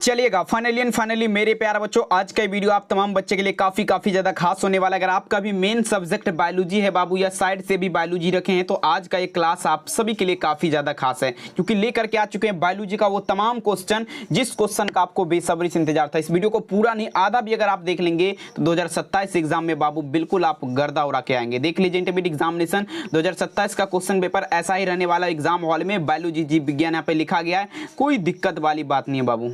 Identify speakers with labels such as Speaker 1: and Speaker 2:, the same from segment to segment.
Speaker 1: चलिएगा फाइनली मेरे प्यारे बच्चों, आज का वीडियो आप तमाम बच्चे के लिए काफी ज्यादा खास होने वाला है। अगर आपका भी मेन सब्जेक्ट बायोलॉजी है बाबू, या साइड से भी बायोलॉजी रखे हैं, तो आज का एक क्लास आप सभी के लिए काफी ज्यादा खास है, क्योंकि लेकर के आ चुके हैं बायोलॉजी का वो तमाम क्वेश्चन जिस क्वेश्चन का आपको बेसब्री से इंतजार था। इस वीडियो को पूरा नहीं, आधा भी अगर आप देख लेंगे तो 2027 एग्जाम में बाबू बिल्कुल आप गर्दा उड़ा के आएंगे। देख लीजिए, इंटरमीडिएट एग्जामिनेशन 2027 का क्वेश्चन पेपर ऐसा ही रहने वाला। एग्जाम हॉल में बायोलॉजी जीव विज्ञान यहाँ पे लिखा गया है, कोई दिक्कत वाली बात नहीं है बाबू।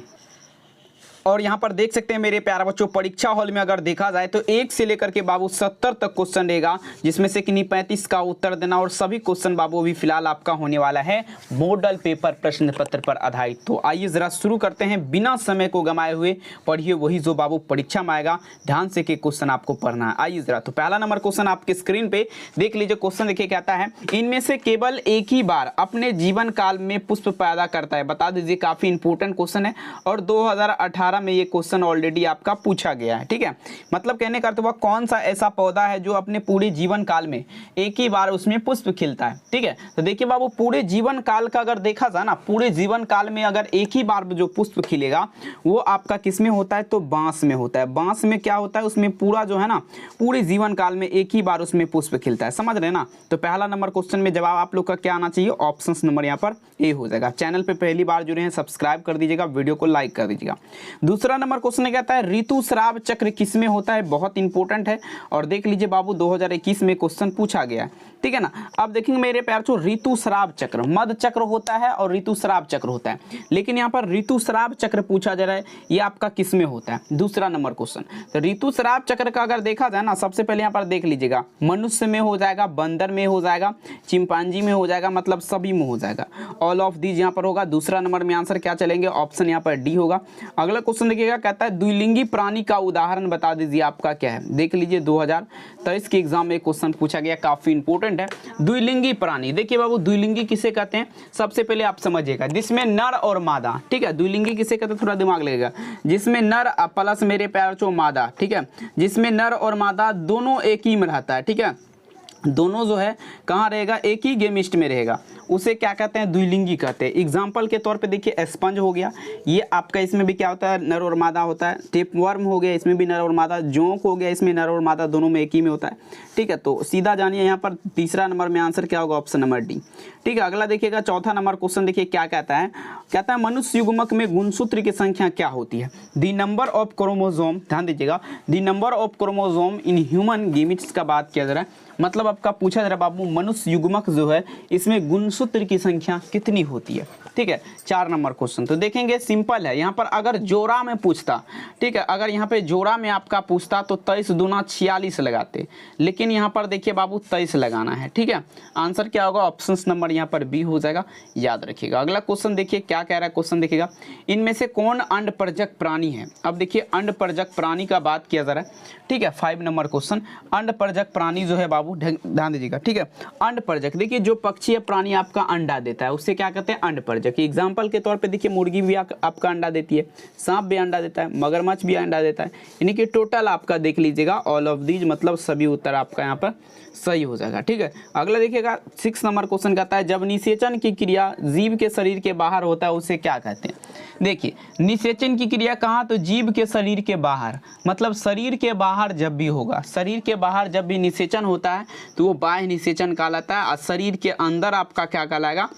Speaker 1: और यहाँ पर देख सकते हैं मेरे प्यारे बच्चों, परीक्षा हॉल में अगर देखा जाए तो 1 से लेकर के बाबू 70 तक क्वेश्चन रहेगा, जिसमें से किन्हीं 35 का उत्तर देना, और सभी क्वेश्चन बाबू अभी फिलहाल आपका होने वाला है मॉडल पेपर प्रश्न पत्र पर आधारित। तो आइए जरा शुरू करते हैं, बिना समय को गंवाए हुए पढ़िए वही जो बाबू परीक्षा में आएगा, ध्यान से के क्वेश्चन आपको पढ़ना है। आइए जरा, तो पहला नंबर क्वेश्चन आपके स्क्रीन पे देख लीजिए। क्वेश्चन देखिए कहता है, इनमें से केवल एक ही बार अपने जीवन काल में पुष्प पैदा करता है। बता दीजिए, काफी इंपोर्टेंट क्वेश्चन है और 2018 में ये क्वेश्चन ऑलरेडी आपका पूछा गया है। ठीक है, मतलब कहने का अर्थ हुआ कौन सा ऐसा पौधा है जो अपने पूरे जीवन काल में एक ही बार उसमें पुष्प खिलता है। ठीक है, तो देखिए बाबू, पूरे जीवन काल का अगर देखा जाए ना, पूरे जीवन काल में अगर एक ही बार जो पुष्प खिलेगा वो आपका किस में होता है, तो बांस में होता है। बांस में क्या होता है, उसमें पूरा जो है ना, पूरे जीवन काल में एक ही बार उसमें पुष्प खिलता है। समझ रहे ना। तो पहला नंबर क्वेश्चन में जवाब आप लोग का क्या आना चाहिए, ऑप्शन नंबर यहाँ पर ए हो जाएगा। चैनल पे पहली बार जुड़े हैं, सब्सक्राइब कर दीजिएगा, वीडियो को लाइक कर दीजिएगा। दूसरा नंबर क्वेश्चन कहता है, ऋतुस्राव चक्र किसमें होता है। बहुत इंपॉर्टेंट है और देख लीजिए बाबू, 2021 में क्वेश्चन पूछा गया है। ठीक है ना। अब देखेंगे मेरे प्यार छो, ऋतुस्राव चक्र, मध चक्र होता है और ऋतुस्राव चक्र होता है, लेकिन यहाँ पर ऋतुस्राव चक्र पूछा जा रहा है, ये आपका किसमें होता है। दूसरा नंबर क्वेश्चन, तो ऋतुस्राव चक्र का अगर देखा जाए ना, सबसे पहले यहाँ पर देख लीजिएगा, मनुष्य में हो जाएगा, बंदर में हो जाएगा, चिंपांजी में हो जाएगा, मतलब सभी में हो जाएगा। ऑल ऑफ दीज यहाँ पर होगा। दूसरा नंबर में आंसर क्या चलेंगे, ऑप्शन यहाँ पर डी होगा। अगला क्वेश्चन देखिएगा, कहता है द्विलिंगी प्राणी का उदाहरण बता दीजिए, आपका क्या है। देख लीजिए, 2023 के एग्जाम में क्वेश्चन पूछा गया, काफी इंपॉर्टेंट है। द्विलिंगी प्राणी, देखिए बाबू, द्विलिंगी किसे कहते हैं, सबसे पहले आप समझिएगा, जिसमें नर और मादा। ठीक है, द्विलिंगी किसे कहते हैं, थोड़ा दिमाग लगेगा, जिसमें नर प्लस मेरे प्यार चो मादा। ठीक है, जिसमें नर और मादा दोनों एक ही में रहता है। ठीक है, दोनों जो है कहाँ रहेगा, एक ही गेमिस्ट में रहेगा, उसे क्या कहते हैं, द्विलिंगी कहते हैं। एग्जाम्पल के तौर पे देखिए, स्पंज हो गया, ये आपका, इसमें भी क्या होता है, नर और मादा होता है। टेपवर्म हो गया, इसमें भी नर और मादा। जोंक हो गया, इसमें नर और मादा दोनों में एक ही में होता है। ठीक है, तो सीधा जानिए यहाँ पर तीसरा नंबर में आंसर क्या होगा, ऑप्शन नंबर डी। ठीक है, अगला देखिएगा, चौथा नंबर क्वेश्चन देखिए क्या कहता है, कहता है मनुष्य युग्मक में गुणसूत्र की संख्या क्या होती है। दी नंबर ऑफ क्रोमोसोम, ध्यान दीजिएगा, the number of chromosome in human gametes का बात किया जा रहा है, मतलब आपका पूछा जा रहा है बाबू, मनुष्य युग्मक जो है इसमें गुणसूत्र की संख्या कितनी होती है। ठीक है, 4 नंबर क्वेश्चन तो देखेंगे, सिंपल है। यहाँ पर अगर जोड़ा में पूछता, ठीक है, अगर यहाँ पे जोड़ा में आपका पूछता तो 23 दूना 46 लगाते, लेकिन यहाँ पर देखिए बाबू 23 लगाना है। ठीक है, आंसर क्या होगा, ऑप्शन नंबर यहाँ पर बी हो जाएगा, याद रखिएगा। अगला क्वेश्चन देखिए क्या कह रहा है, क्वेश्चन देखिएगा, इनमें से कौन अंडपरजक प्राणी है। अब देखिए, अंडपरजक प्राणी का बात किया जा रहा है। ठीक है, 5 नंबर क्वेश्चन, अंडपरजक प्राणी जो है बाबू, ध्यान दीजिएगा। ठीक है, अंडपरजक, देखिए जो पक्षी प्राणी आपका अंडा देता है उसे क्या कहते हैं, अंडपरजक। एग्जाम्पल के तौर पे देखिए, मुर्गी भी आपका अंडा देती है, सांप भी अंडा देता है, मगरमच्छ भी अंडा देता है, यानी कि टोटल आपका देख लीजिएगा, ऑल ऑफ दीज, मतलब सभी उत्तर आपका यहाँ पर सही हो जाएगा। ठीक है, अगला देखिएगा, 6 नंबर क्वेश्चन कहता है, जब निषेचन की क्रिया जीव के शरीर के बाहर होता है उसे क्या कहते हैं। देखिए, निषेचन की क्रिया कहाँ, तो जीव के शरीर के बाहर, मतलब शरीर के बाहर जब भी होगा, शरीर के बाहर जब भी निषेचन होता है तो वो बाह्य निषेचन कहलाता है, और शरीर के अंदर आपका क्या कहलाएगा।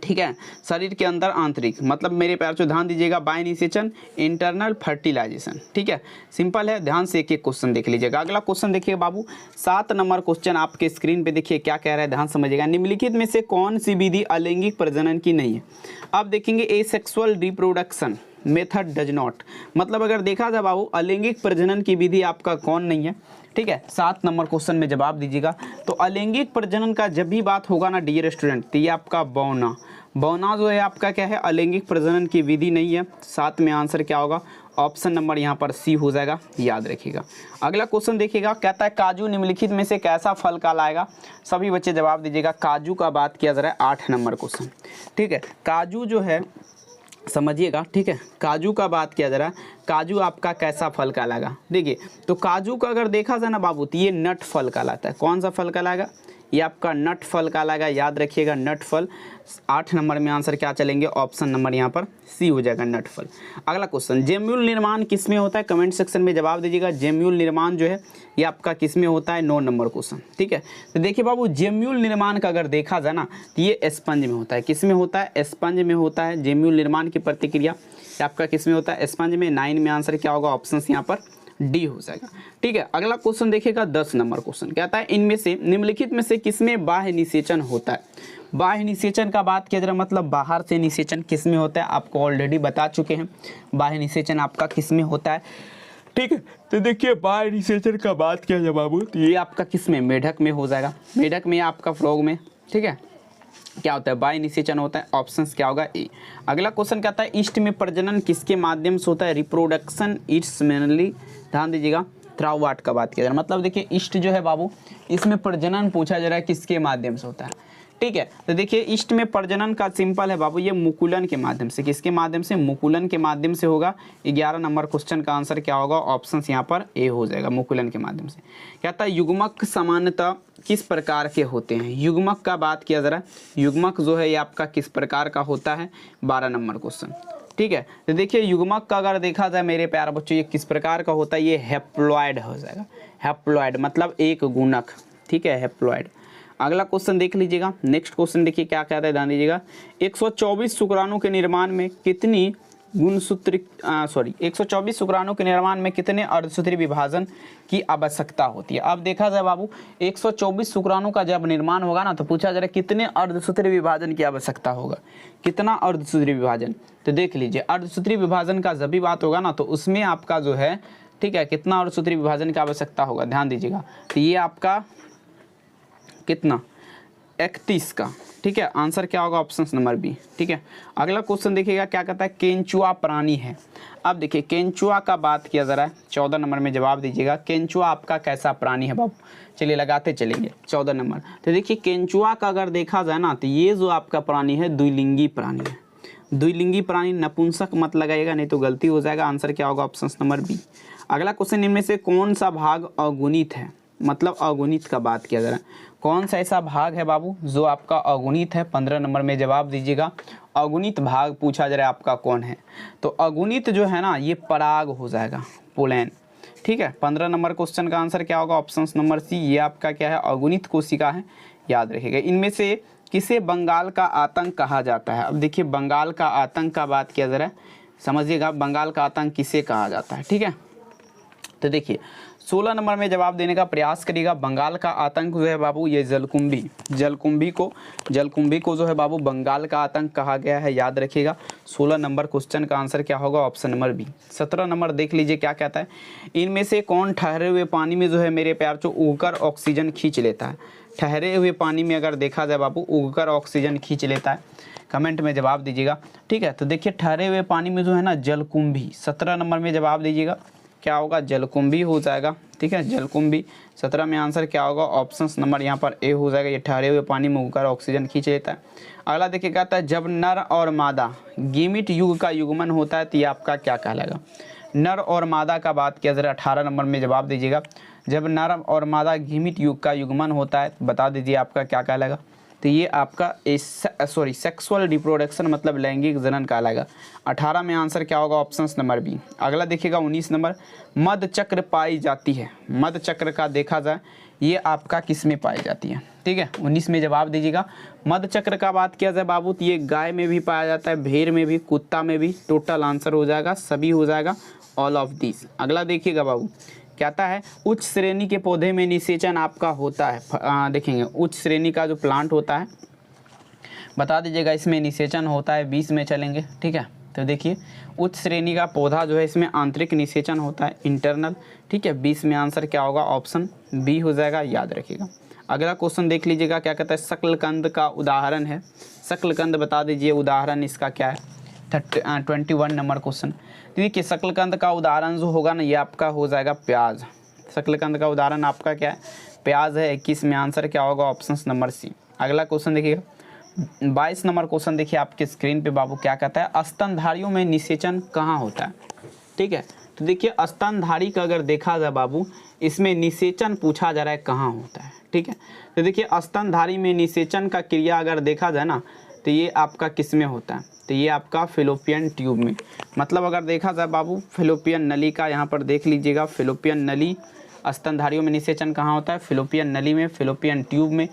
Speaker 1: ठीक है, शरीर के अंदर आंतरिक, मतलब मेरे प्यार से ध्यान दीजिएगा, बाह्य निषेचन, इंटरनल फर्टिलाइजेशन। ठीक है, सिंपल है, ध्यान से एक एक क्वेश्चन देख लीजिएगा। अगला क्वेश्चन देखिए बाबू, 7 नंबर क्वेश्चन आपके स्क्रीन पे देखिए क्या कह रहा है, ध्यान समझिएगा, निम्नलिखित में से कौन सी विधि अलैंगिक प्रजनन की नहीं है। अब देखेंगे, asexual reproduction method does not, मतलब अगर देखा जाए बाबू, अलैंगिक प्रजनन की विधि आपका कौन नहीं है। ठीक है, 7 नंबर क्वेश्चन में जवाब दीजिएगा। तो अलैंगिक प्रजनन का जब भी बात होगा ना डियर स्टूडेंट, तो ये आपका बौना, बौना जो है आपका क्या है, अलैंगिक प्रजनन की विधि नहीं है। 7 में आंसर क्या होगा, ऑप्शन नंबर यहाँ पर सी हो जाएगा, याद रखिएगा। अगला क्वेश्चन देखिएगा, कहता है काजू निम्नलिखित में से कैसा फल कहलाएगा। सभी बच्चे जवाब दीजिएगा, काजू का बात किया जा रहा है, 8 नंबर क्वेश्चन। ठीक है, काजू जो है समझिएगा। ठीक है, काजू का बात किया जा रहा है, काजू आपका कैसा फल कहलाएगा। देखिए, तो काजू का अगर देखा जाए ना बाबू, तो ये नट फल कहलाता है। कौन सा फल कहलाएगा, ये आपका नट फल कहलाएगा, याद रखिएगा नट फल। 8 नंबर में आंसर क्या चलेंगे, ऑप्शन नंबर यहाँ पर सी हो जाएगा नट फल। अगला क्वेश्चन, जेम्यूल निर्माण किसमें होता है, कमेंट सेक्शन में जवाब दीजिएगा। जेम्यूल निर्माण जो है ये आपका किसमें होता है, 9 नंबर क्वेश्चन। ठीक है, तो देखिए बाबू जेम्यूल निर्माण का अगर देखा जाए ना तो ये स्पंज में होता है। किसमें होता है, स्पंज में होता है। जेम्यूल निर्माण की प्रतिक्रिया आपका किसमें होता है, स्पंज में। 9 में आंसर क्या होगा, ऑप्शन यहाँ पर डी हो जाएगा। ठीक है, अगला क्वेश्चन देखिएगा 10 नंबर क्वेश्चन कहता है इनमें से निम्नलिखित में से किसमें बाह्य निषेचन होता है। बाह्य निषेचन का बात किया जाए मतलब बाहर से निषेचन किसमें होता है, आपको ऑलरेडी बता चुके हैं बाह्य निषेचन आपका किसमें होता है। ठीक है, तो देखिए बाह्य निषेचन का बात किया जाए बाबू तो ये आपका किसमें, मेढक में हो जाएगा। मेढक में आपका फ्रॉग में। ठीक है, क्या होता है, बाह्य निषेचन होता है। ऑप्शंस क्या होगा, ए। अगला क्वेश्चन कहता है ईस्ट में प्रजनन किसके माध्यम से होता है, रिप्रोडक्शन इट्स मेनली, ध्यान दीजिएगा थ्रू व्हाट का बात किया जा रहा है। मतलब देखिए ईस्ट जो है बाबू इसमें प्रजनन पूछा जा रहा है किसके माध्यम से होता है। ठीक है, तो देखिए ईस्ट में प्रजनन का सिंपल है बाबू, ये मुकुलन के माध्यम से। किसके माध्यम से, मुकुलन के माध्यम से होगा। 11 नंबर क्वेश्चन का आंसर क्या होगा, ऑप्शन यहाँ पर ए हो जाएगा, मुकुलन के माध्यम से। कहता है युग्मक सामान्यतः किस प्रकार के होते हैं। युग्मक का बात किया जा रहा है, युग्मक जो है ये आपका किस प्रकार का होता है, 12 नंबर क्वेश्चन। ठीक है, तो देखिए युग्मक का अगर देखा जाए मेरे प्यारे बच्चों ये किस प्रकार का होता है, ये हैप्लॉइड हो जाएगा। हैप्लॉइड मतलब एक गुणक। ठीक है, हैप्लॉइड। अगला क्वेश्चन देख लीजिएगा, नेक्स्ट क्वेश्चन देखिए क्या कहता है, ध्यान दीजिएगा। 124 शुक्राणु के निर्माण में कितनी गुणसूत्री 124 शुक्राणु के निर्माण में कितने अर्धसूत्री विभाजन की आवश्यकता होती है। अब देखा जाए बाबू 124 शुक्राणु का जब निर्माण होगा ना तो पूछा जा रहा है कितने अर्धसूत्री विभाजन की आवश्यकता होगा, कितना अर्धसूत्री विभाजन। तो देख लीजिए अर्धसूत्री विभाजन का जब भी बात होगा ना तो उसमें आपका जो है, ठीक है, कितना अर्धसूत्री विभाजन की आवश्यकता होगा, ध्यान दीजिएगा। तो ये आपका कितना, 31 का। ठीक है, आंसर क्या होगा, ऑप्शन नंबर बी। ठीक है, अगला क्वेश्चन देखिएगा क्या कहता है, केंचुआ प्राणी है। अब देखिए केंचुआ का बात किया जा रहा है, 14 नंबर में जवाब दीजिएगा। केंचुआ आपका कैसा प्राणी है बाबू, चलिए लगाते चलेंगे 14 नंबर। तो देखिए केंचुआ का अगर देखा जाए ना तो ये जो आपका प्राणी है द्विलिंगी प्राणी है। द्विलिंगी प्राणी, नपुंसक मत लगाइएगा नहीं तो गलती हो जाएगा। आंसर क्या होगा, ऑप्शन नंबर बी। अगला क्वेश्चन इनमें से कौन सा भाग अगुणित है, मतलब अगुणित का बात किया जा रहा है। कौन सा ऐसा भाग है बाबू जो आपका अगुणित है, 15 नंबर में जवाब दीजिएगा। अगुणित भाग पूछा जा रहा है आपका कौन है, तो अगुणित जो है ना ये पराग हो जाएगा, पोलैन। ठीक है, 15 नंबर क्वेश्चन का आंसर क्या होगा, ऑप्शन नंबर सी। ये आपका क्या है, अगुणित कोशिका है, याद रखिएगा। इनमें से किसे बंगाल का आतंक कहा जाता है। अब देखिए बंगाल का आतंक का बात किया जा रहा है, समझिएगा बंगाल का आतंक किसे कहा जाता है। ठीक है, तो देखिए 16 नंबर में जवाब देने का प्रयास करिएगा। बंगाल का आतंक जो है बाबू ये जलकुंभी को जो है बाबू बंगाल का आतंक कहा गया है, याद रखिएगा। 16 नंबर क्वेश्चन का आंसर क्या होगा, ऑप्शन नंबर बी। 17 नंबर देख लीजिए क्या कहता है, इनमें से कौन ठहरे हुए पानी में जो है मेरे प्यार जो उगकर ऑक्सीजन खींच लेता है। ठहरे हुए पानी में अगर देखा जाए बाबू उगकर ऑक्सीजन खींच लेता है, कमेंट में जवाब दीजिएगा। ठीक है, तो देखिए ठहरे हुए पानी में जो है ना जलकुंभी, 17 नंबर में जवाब दीजिएगा क्या होगा, जलकुंभी हो जाएगा। ठीक है, जलकुंभी 17 में आंसर क्या होगा, ऑप्शन नंबर यहाँ पर ए हो जाएगा। ये ठहरे हुए पानी में उगकर ऑक्सीजन खींच लेता है। अगला देखिए कहता है जब नर और मादा गीमिट युग का युग्मन होता है तो ये आपका क्या कहलाएगा। नर और मादा का बात किया जरा 18 नंबर में जवाब दीजिएगा। जब नर और मादा गीमिट युग का युग्मन होता है तो बता दीजिए आपका क्या कहलाएगा। तो ये आपका सेक्सुअल रिप्रोडक्शन मतलब लैंगिक जनन कहलाएगा। 18 में आंसर क्या होगा, ऑप्शन नंबर बी। अगला देखिएगा 19 नंबर, मध चक्र पाई जाती है। मध चक्र का देखा जाए ये आपका किस में पाई जाती है। ठीक है, 19 में जवाब दीजिएगा। मध चक्र का बात किया जाए बाबू तो ये गाय में भी पाया जाता है, भेड़ में भी, कुत्ता में भी। टोटल आंसर हो जाएगा, सभी हो जाएगा, ऑल ऑफ दिस। अगला देखिएगा बाबू कहता है उच्च श्रेणी के पौधे में निषेचन आपका होता है। देखेंगे उच्च श्रेणी का जो प्लांट होता है बता दीजिएगा इसमें निषेचन होता है, 20 में चलेंगे। ठीक है, तो देखिए उच्च श्रेणी का पौधा जो है इसमें आंतरिक निषेचन होता है, इंटरनल। ठीक है, 20 में आंसर क्या होगा, ऑप्शन बी हो जाएगा, याद रखिएगा। अगला क्वेश्चन देख लीजिएगा क्या कहता है, शकलकंद का उदाहरण है। शकलकंद बता दीजिए उदाहरण इसका क्या है, 21 नंबर क्वेश्चन। देखिए शकलकंद का उदाहरण जो होगा ना ये आपका हो जाएगा प्याज। शकलकंद का उदाहरण आपका क्या है, प्याज है। 21 में आंसर क्या होगा, ऑप्शन नंबर सी। अगला क्वेश्चन देखिएगा 22 नंबर क्वेश्चन देखिए आपके स्क्रीन पे बाबू क्या कहता है, स्तनधारियों में निषेचन कहाँ होता है। ठीक है, तो देखिए स्तनधारी का अगर देखा जाए बाबू इसमें निषेचन पूछा जा रहा है कहाँ होता है। ठीक है। तो देखिए स्तनधारी में निषेचन का क्रिया अगर देखा जाए ना तो ये आपका किस में होता है, तो ये आपका फेलोपियन ट्यूब में, मतलब अगर देखा जाए बाबू फेलोपियन नली का यहाँ पर देख लीजिएगा, फेलोपियन नली स्तनधारियों में निषेचन कहाँ होता है, फेलोपियन नली में, फेलोपियन ट्यूब में,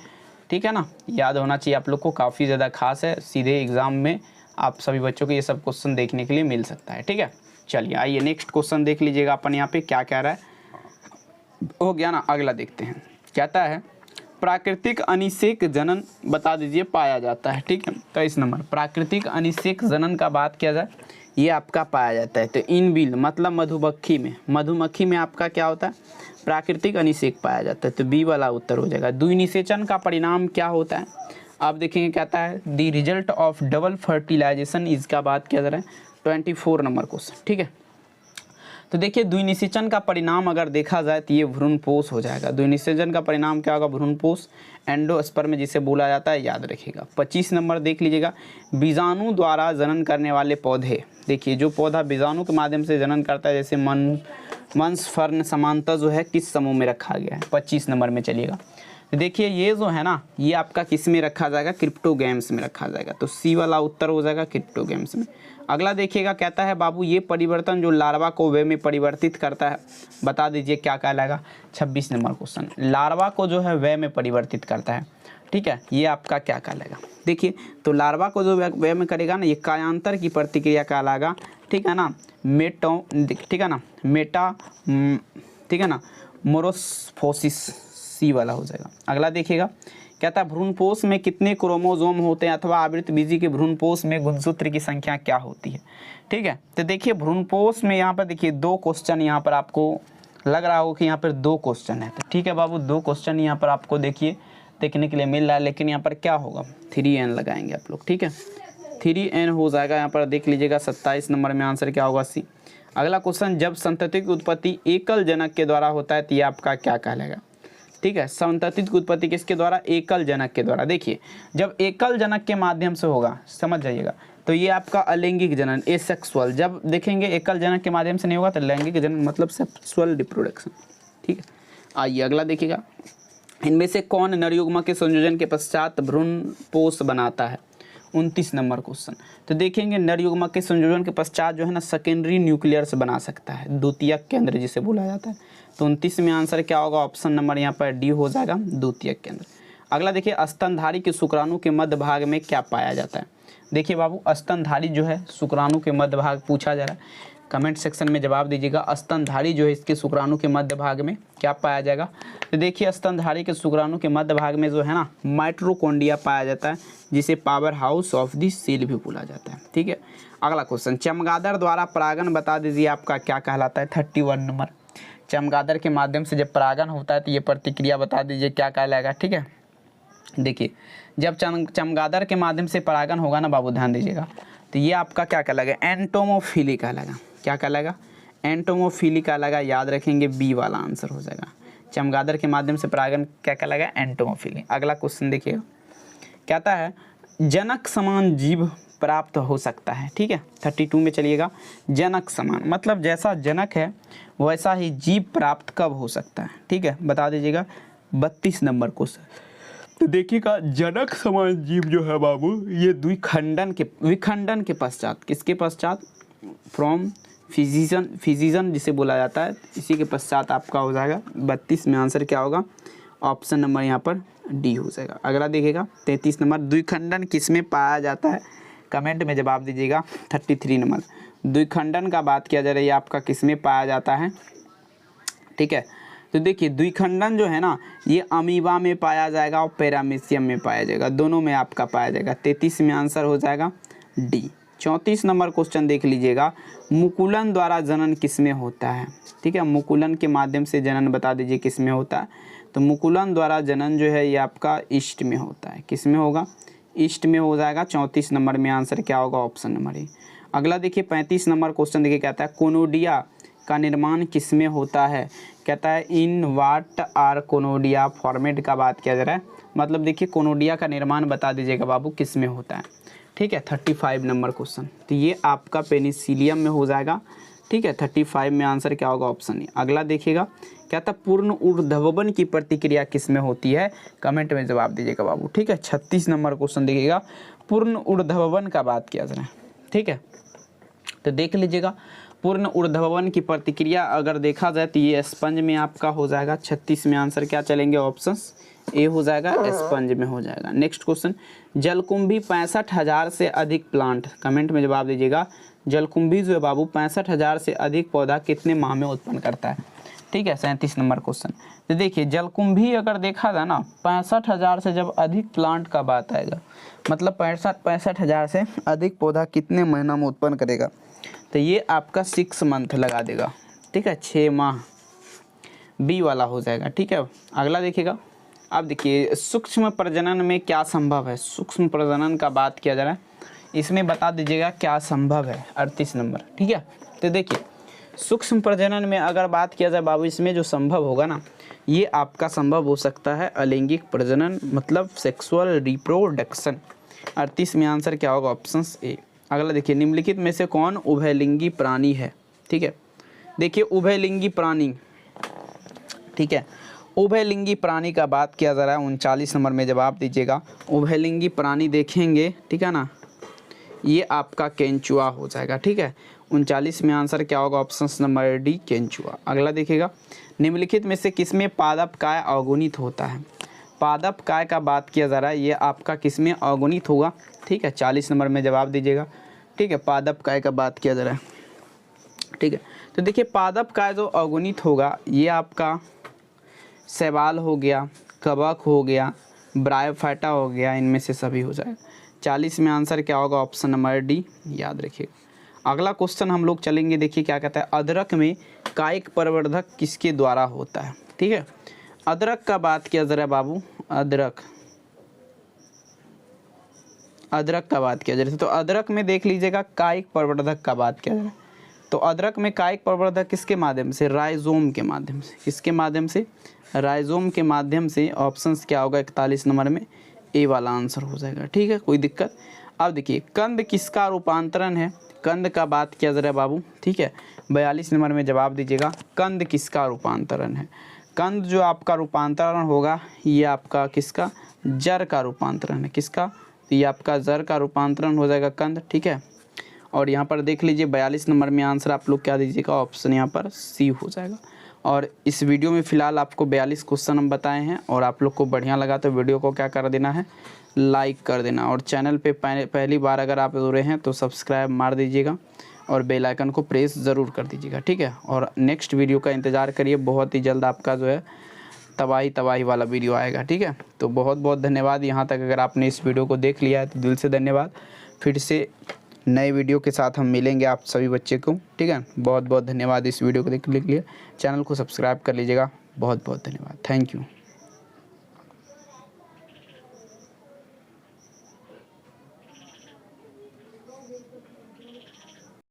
Speaker 1: ठीक है ना। याद होना चाहिए आप लोग को, काफ़ी ज़्यादा खास है, सीधे एग्जाम में आप सभी बच्चों को ये सब क्वेश्चन देखने के लिए मिल सकता है, ठीक है। चलिए आइए नेक्स्ट क्वेश्चन देख लीजिएगा अपन यहाँ पे क्या कह रहा है, हो गया ना। अगला देखते हैं, कहता है प्राकृतिक अनिषेक जनन बता दीजिए पाया जाता है, ठीक है। 23 नंबर प्राकृतिक अनिषेक जनन का बात किया जाए, ये आपका पाया जाता है। तो इन बिल मतलब मधुमक्खी में आपका क्या होता है, प्राकृतिक अनिषेक पाया जाता है, तो बी वाला उत्तर हो जाएगा। द्विनिषेचन का परिणाम क्या होता है, आप देखेंगे कहता है the result of double fertilization, इसका बात किया जा रहा है 24 नंबर क्वेश्चन, ठीक है। तो देखिए द्विनिषेचन का परिणाम अगर देखा जाए तो ये भ्रूणपोष हो जाएगा। द्विनिषेचन का परिणाम क्या होगा, भ्रूणपोष, एंडोस्पर्म जिसे बोला जाता है, याद रखिएगा। 25 नंबर देख लीजिएगा, बीजाणु द्वारा जनन करने वाले पौधे, देखिए जो पौधा बीजाणु के माध्यम से जनन करता है जैसे वंश फर्न समानता जो है किस समूह में रखा गया है, 25 नंबर में चलिएगा। तो देखिए ये जो है ना ये आपका किस में रखा जाएगा, क्रिप्टोगैम्स में रखा जाएगा, तो सी वाला उत्तर हो जाएगा क्रिप्टोगैम्स में। अगला देखिएगा कहता है बाबू ये परिवर्तन जो लार्वा को वे में परिवर्तित करता है, बता दीजिए क्या कहलाएगा, 26 नंबर क्वेश्चन। लार्वा को जो है वे में परिवर्तित करता है, ठीक है, ये आपका क्या कहलाएगा। देखिए तो लार्वा को जो वे में करेगा ना ये कायांतर की प्रतिक्रिया कहलाएगा, ठीक है ना, ठीक है ना, ठीक है ना, मोरोस्फोसिस, सी वाला हो जाएगा। अगला देखिएगा कहता है भ्रूणपोष में कितने क्रोमोसोम होते हैं अथवा आवृतबीजी के भ्रूणपोष में गुणसूत्र की संख्या क्या होती है, ठीक है। तो देखिए भ्रूणपोष में यहाँ पर देखिए 2 क्वेश्चन यहाँ पर आपको लग रहा होगा कि यहाँ पर 2 क्वेश्चन है, तो ठीक है बाबू 2 क्वेश्चन यहाँ पर आपको देखिए देखने के लिए मिल रहा है, लेकिन यहाँ पर क्या होगा 3n लगाएंगे आप लोग, ठीक है, 3n हो जाएगा। यहाँ पर देख लीजिएगा 27 नंबर में आंसर क्या होगा, सी। अगला क्वेश्चन जब संतति की उत्पत्ति एकल जनक के द्वारा होता है तो ये आपका क्या कहलाएगा, ठीक है। संतति की उत्पत्ति किसके द्वारा, एकल जनक के द्वारा। देखिए जब एकल जनक के माध्यम से होगा, समझ जाइएगा, तो ये आपका अलैंगिक जनन, एसेक्सुअल। जब देखेंगे एकल जनक के माध्यम से नहीं होगा तो लैंगिक जनन मतलब सेक्सुअल रिप्रोडक्शन, ठीक है। आइए अगला देखिएगा, इनमें से कौन नरयुग्मक के संयोजन के पश्चात भ्रूणपोष बनाता है, 29 नंबर क्वेश्चन। तो देखेंगे नरयुग्मक के संयोजन के पश्चात जो है ना सेकेंडरी न्यूक्लियस बना सकता है, द्वितीयक केंद्र जिसे बोला जाता है। तो 29 में आंसर क्या होगा, ऑप्शन नंबर यहाँ पर डी हो जाएगा, द्वितीयक केंद्र। अगला देखिए स्तनधारी के शुक्राणु के मध्य भाग में क्या पाया जाता है। देखिए बाबू स्तनधारी जो है शुक्राणु के मध्य भाग पूछा जा रहा है, कमेंट सेक्शन में जवाब दीजिएगा। स्तनधारी जो है इसके शुक्राणु के मध्य भाग में क्या पाया जाएगा। तो देखिए स्तनधारी के शुक्राणु के मध्य भाग में जो है ना माइटोकॉन्ड्रिया पाया जाता है, जिसे power house of the cell भी बोला जाता है, ठीक है। अगला क्वेश्चन चमगादड़ द्वारा परागन बता दीजिए आपका क्या कहलाता है, 31 नंबर। चमगादड़ के माध्यम से जब परागन होता है तो ये प्रतिक्रिया बता दीजिए क्या कहलाएगा, ठीक है। देखिए जब चमगादड़ के माध्यम से परागन होगा ना बाबू, ध्यान दीजिएगा, तो ये आपका क्या कहलाएगा, एंटोमोफिली कहलाएगा। क्या कहलाएगा, एंटोमोफिली कहलाएगा, याद रखेंगे बी वाला आंसर हो जाएगा। चमगादड़ के माध्यम से परागन क्या कहलाएगा, एंटोमोफिली। अगला क्वेश्चन देखिएगा, कहता है जनक समान जीव प्राप्त हो सकता है, ठीक है। 32 में चलिएगा, जनक समान मतलब जैसा जनक है वैसा ही जीव प्राप्त कब हो सकता है, ठीक है, बता दीजिएगा। 32 नंबर क्वेश्चन। तो देखिएगा जनक समान जीव जो है बाबू ये विखंडन के पश्चात, किसके पश्चात, फ्रॉम फिजिजन जिसे बोला जाता है, इसी के पश्चात आपका हो जाएगा। 32 में आंसर क्या होगा, ऑप्शन नंबर यहाँ पर डी हो जाएगा। अगला देखिएगा 33 नंबर, द्विखंडन किस में पाया जाता है, कमेंट में जवाब दीजिएगा। 33 नंबर द्विखंडन का बात किया जा रहा है, आपका किस में पाया जाता है, ठीक है। तो देखिए द्विखंडन जो है ना ये अमीबा में पाया जाएगा और पैरामीशियम में पाया जाएगा, दोनों में आपका पाया जाएगा। 33 में आंसर हो जाएगा डी। 34 नंबर क्वेश्चन देख लीजिएगा, मुकुलन द्वारा जनन किस में होता है, ठीक है। मुकुलन के माध्यम से जनन बता दीजिए किस में होता है। तो मुकुलन द्वारा जनन जो है ये आपका ईस्ट में होता है, किस में होगा, ईस्ट में हो जाएगा। 34 नंबर में आंसर क्या होगा, ऑप्शन नंबर ए। अगला देखिए 35 नंबर क्वेश्चन देखिए, कहता है कोनोडिया का निर्माण किस में होता है, कहता है इन वाट आर कोनोडिया फॉर्मेट का बात किया जा रहा है, मतलब देखिए कोनोडिया का निर्माण बता दीजिएगा बाबू किस में होता है, ठीक है। 35 नंबर क्वेश्चन, तो ये आपका पेनिसिलियम में हो जाएगा। ठीक है, 35 में आंसर क्या होगा, ऑप्शन ए। अगला देखिएगा क्या था, पूर्ण ऊर्ध्ववन की प्रतिक्रिया किस में होती है, कमेंट में जवाब दीजिएगा बाबू। ठीक है, 36 नंबर क्वेश्चन देखिएगा, पूर्ण ऊर्ध्ववन का बात किया जा रहा है। ठीक है, तो देख लीजिएगा पूर्ण ऊर्ध्ववन की प्रतिक्रिया अगर देखा जाए तो ये स्पंज में आपका हो जाएगा। 36 में आंसर क्या चलेंगे, ऑप्शंस ए हो जाएगा, स्पंज में हो जाएगा। नेक्स्ट क्वेश्चन, जलकुंभी 65,000 से अधिक प्लांट, कमेंट में जवाब दीजिएगा। जलकुंभी जो है बाबू 65,000 से अधिक पौधा कितने माह में उत्पन्न करता है। ठीक है, 37 नंबर क्वेश्चन। तो देखिए जलकुंभी अगर देखा जाए ना 65,000 से जब अधिक प्लांट का बात आएगा, मतलब 65,000 से अधिक पौधा कितने महीना में उत्पन्न करेगा, तो ये आपका 6 मंथ लगा देगा। ठीक है, 6 माह, बी वाला हो जाएगा। ठीक है, अगला देखिएगा। अब देखिए सूक्ष्म प्रजनन में क्या संभव है, सूक्ष्म प्रजनन का बात किया जा रहा है, इसमें बता दीजिएगा क्या संभव है, 38 नंबर। ठीक है, तो देखिए सूक्ष्म प्रजनन में अगर बात किया जाए बाबू, इसमें जो संभव होगा ना, ये आपका संभव हो सकता है अलैंगिक प्रजनन, मतलब सेक्सुअल रिप्रोडक्शन। 38 में आंसर क्या होगा, ऑप्शन ए। अगला देखिए, निम्नलिखित में से कौन उभयलिंगी प्राणी है। ठीक है, देखिए उभयलिंगी प्राणी, ठीक है, उभयलिंगी प्राणी का बात किया जा रहा है। 39 नंबर में जवाब दीजिएगा। उभयलिंगी प्राणी देखेंगे, ठीक है ना, ये आपका केंचुआ हो जाएगा। ठीक है, 39 में आंसर क्या होगा, ऑप्शन नंबर डी, केंचुआ। अगला देखिएगा, निम्नलिखित में से किसमें पादप काय अवगुणित होता है। पादप काय का बात किया जा रहा है, ये आपका किसमें अवगुणित होगा। ठीक है, 40 नंबर में जवाब दीजिएगा। ठीक है, पादप काय का बात किया जा रहा है। ठीक है, तो देखिए पादप काय जो अवगुणित होगा, ये आपका शैवाल हो गया, कवक हो गया, ब्रायोफाइटा हो गया, इनमें से सभी हो जाएगा। 40 में आंसर क्या होगा, ऑप्शन नंबर डी, याद रखिएगा। अगला क्वेश्चन हम लोग चलेंगे, देखिए क्या कहता है, अदरक में कायिक प्रवर्धक किसके द्वारा होता है। ठीक है, अदरक का बात किया जा रहा है बाबू, अदरक का बात किया जा रहा है, तो अदरक में देख लीजिएगा कायिक प्रवर्धक का बात किया जा रहा है। तो अदरक में कायिक प्रवर्धक किसके माध्यम से, राइजोम के माध्यम से। किसके माध्यम से, राइजोम के माध्यम से। ऑप्शंस क्या होगा, 41 नंबर में ए वाला आंसर हो जाएगा। ठीक है, कोई दिक्कत। अब देखिए कंद किसका रूपांतरण है, कंद का बात किया जा रहा है बाबू। ठीक है, 42 नंबर में जवाब दीजिएगा, कंद किसका रूपांतरण है। कंद जो आपका रूपांतरण होगा, ये आपका किसका, जर का रूपांतरण है। किसका, ये आपका जर का रूपांतरण हो जाएगा कंद। ठीक है, और यहाँ पर देख लीजिए 42 नंबर में आंसर आप लोग क्या दीजिएगा, ऑप्शन यहाँ पर सी हो जाएगा। और इस वीडियो में फ़िलहाल आपको 42 क्वेश्चन हम बताए हैं, और आप लोग को बढ़िया लगा तो वीडियो को क्या कर देना है, लाइक कर देना, और चैनल पे पहली बार अगर आप जुड़े हैं तो सब्सक्राइब मार दीजिएगा और बेल आइकन को प्रेस ज़रूर कर दीजिएगा। ठीक है, और नेक्स्ट वीडियो का इंतज़ार करिए, बहुत ही जल्द आपका जो है तबाही वाला वीडियो आएगा। ठीक है, तो बहुत बहुत धन्यवाद। यहाँ तक अगर आपने इस वीडियो को देख लिया है तो दिल से धन्यवाद। फिर से नए वीडियो के साथ हम मिलेंगे आप सभी बच्चे को। ठीक है, बहुत बहुत धन्यवाद इस वीडियो को देखने के लिए। चैनल को सब्सक्राइब कर लीजिएगा। बहुत बहुत धन्यवाद, थैंक यू।